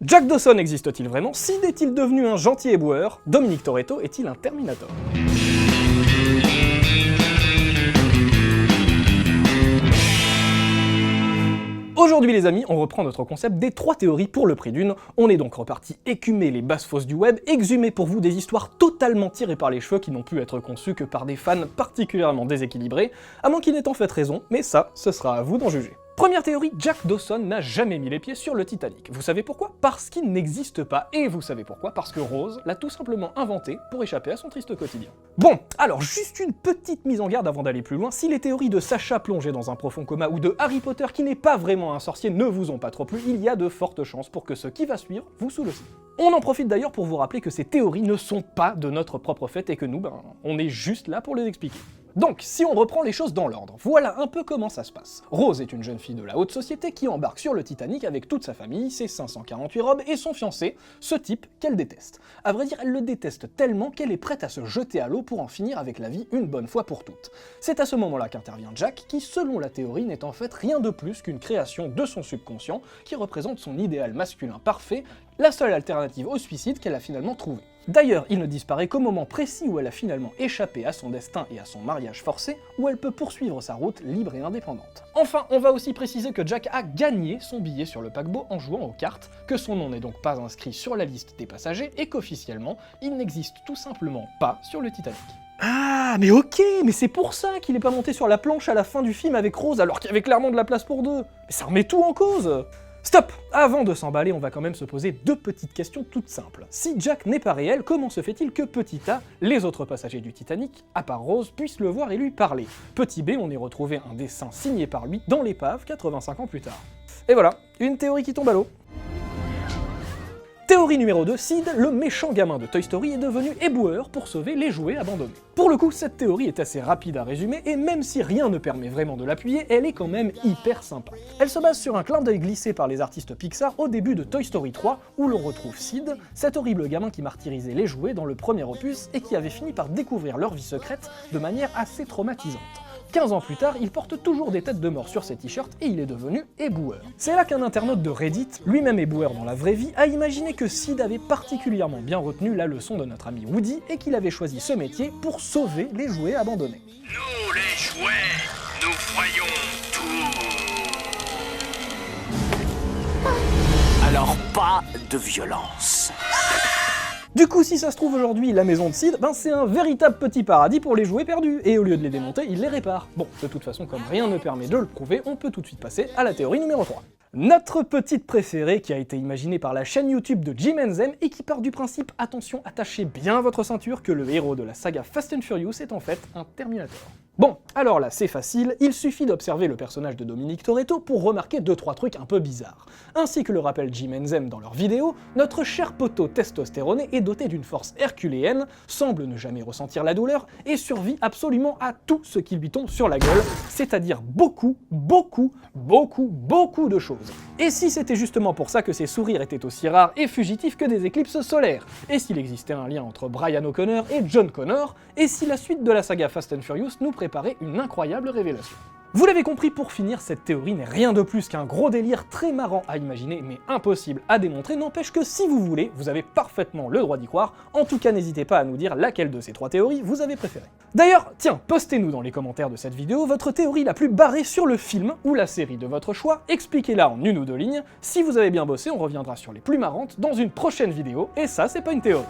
Jack Dawson existe-t-il vraiment? Sid est-il devenu un gentil éboueur? Dominic Toretto est-il un Terminator? Aujourd'hui les amis, on reprend notre concept des 3 théories pour le prix d'une. On est donc reparti écumer les basses fosses du web, exhumer pour vous des histoires totalement tirées par les cheveux qui n'ont pu être conçues que par des fans particulièrement déséquilibrés, à moins qu'ils n'aient en fait raison, mais ça, ce sera à vous d'en juger. Première théorie, Jack Dawson n'a jamais mis les pieds sur le Titanic. Vous savez pourquoi? Parce qu'il n'existe pas, et vous savez pourquoi? Parce que Rose l'a tout simplement inventé pour échapper à son triste quotidien. Bon, alors juste une petite mise en garde avant d'aller plus loin, si les théories de Sacha plongé dans un profond coma ou de Harry Potter qui n'est pas vraiment un sorcier ne vous ont pas trop plu, il y a de fortes chances pour que ce qui va suivre vous saoule aussi. On en profite d'ailleurs pour vous rappeler que ces théories ne sont pas de notre propre fait et que nous, on est juste là pour les expliquer. Donc, si on reprend les choses dans l'ordre, voilà un peu comment ça se passe. Rose est une jeune fille de la haute société qui embarque sur le Titanic avec toute sa famille, ses 548 robes et son fiancé, ce type qu'elle déteste. À vrai dire, elle le déteste tellement qu'elle est prête à se jeter à l'eau pour en finir avec la vie une bonne fois pour toutes. C'est à ce moment-là qu'intervient Jack, qui selon la théorie n'est en fait rien de plus qu'une création de son subconscient qui représente son idéal masculin parfait, la seule alternative au suicide qu'elle a finalement trouvée. D'ailleurs, il ne disparaît qu'au moment précis où elle a finalement échappé à son destin et à son mariage forcé, où elle peut poursuivre sa route libre et indépendante. Enfin, on va aussi préciser que Jack a gagné son billet sur le paquebot en jouant aux cartes, que son nom n'est donc pas inscrit sur la liste des passagers et qu'officiellement, il n'existe tout simplement pas sur le Titanic. Ah, mais ok, mais c'est pour ça qu'il est pas monté sur la planche à la fin du film avec Rose alors qu'il y avait clairement de la place pour deux. Mais ça remet tout en cause. Stop! Avant de s'emballer, on va quand même se poser 2 petites questions toutes simples. Si Jack n'est pas réel, comment se fait-il que petit a, les autres passagers du Titanic, à part Rose, puissent le voir et lui parler? Petit b, on y retrouvait un dessin signé par lui dans l'épave 85 ans plus tard. Et voilà, une théorie qui tombe à l'eau. Théorie numéro 2, Sid, le méchant gamin de Toy Story, est devenu éboueur pour sauver les jouets abandonnés. Pour le coup, cette théorie est assez rapide à résumer, et même si rien ne permet vraiment de l'appuyer, elle est quand même hyper sympa. Elle se base sur un clin d'œil glissé par les artistes Pixar au début de Toy Story 3, où l'on retrouve Sid, cet horrible gamin qui martyrisait les jouets dans le premier opus, et qui avait fini par découvrir leur vie secrète de manière assez traumatisante. 15 ans plus tard, il porte toujours des têtes de mort sur ses t-shirts et il est devenu éboueur. C'est là qu'un internaute de Reddit, lui-même éboueur dans la vraie vie, a imaginé que Sid avait particulièrement bien retenu la leçon de notre ami Woody et qu'il avait choisi ce métier pour sauver les jouets abandonnés. Nous, les jouets, nous voyons tout. Alors pas de violence. Du coup, si ça se trouve aujourd'hui, la maison de Sid, c'est un véritable petit paradis pour les jouets perdus, et au lieu de les démonter, il les répare. Bon, de toute façon, comme rien ne permet de le prouver, on peut tout de suite passer à la théorie numéro 3. Notre petite préférée qui a été imaginée par la chaîne YouTube de Jim & Zem et qui part du principe, attention, attachez bien votre ceinture, que le héros de la saga Fast and Furious est en fait un Terminator. Bon, alors là, c'est facile, il suffit d'observer le personnage de Dominic Toretto pour remarquer 2-3 trucs un peu bizarres. Ainsi que le rappelle Jim & Zem dans leur vidéo, notre cher poteau testostéroné est doté d'une force herculéenne, semble ne jamais ressentir la douleur, et survit absolument à tout ce qui lui tombe sur la gueule, c'est-à-dire beaucoup de choses. Et si c'était justement pour ça que ses sourires étaient aussi rares et fugitifs que des éclipses solaires? Et s'il existait un lien entre Brian O'Connor et John Connor? Et si la suite de la saga Fast and Furious nous préparait une incroyable révélation? Vous l'avez compris, pour finir, cette théorie n'est rien de plus qu'un gros délire très marrant à imaginer, mais impossible à démontrer, n'empêche que si vous voulez, vous avez parfaitement le droit d'y croire, en tout cas n'hésitez pas à nous dire laquelle de ces 3 théories vous avez préférée. D'ailleurs, tiens, postez-nous dans les commentaires de cette vidéo votre théorie la plus barrée sur le film ou la série de votre choix, expliquez-la en 1 ou 2 lignes, si vous avez bien bossé, on reviendra sur les plus marrantes dans une prochaine vidéo, et ça c'est pas une théorie.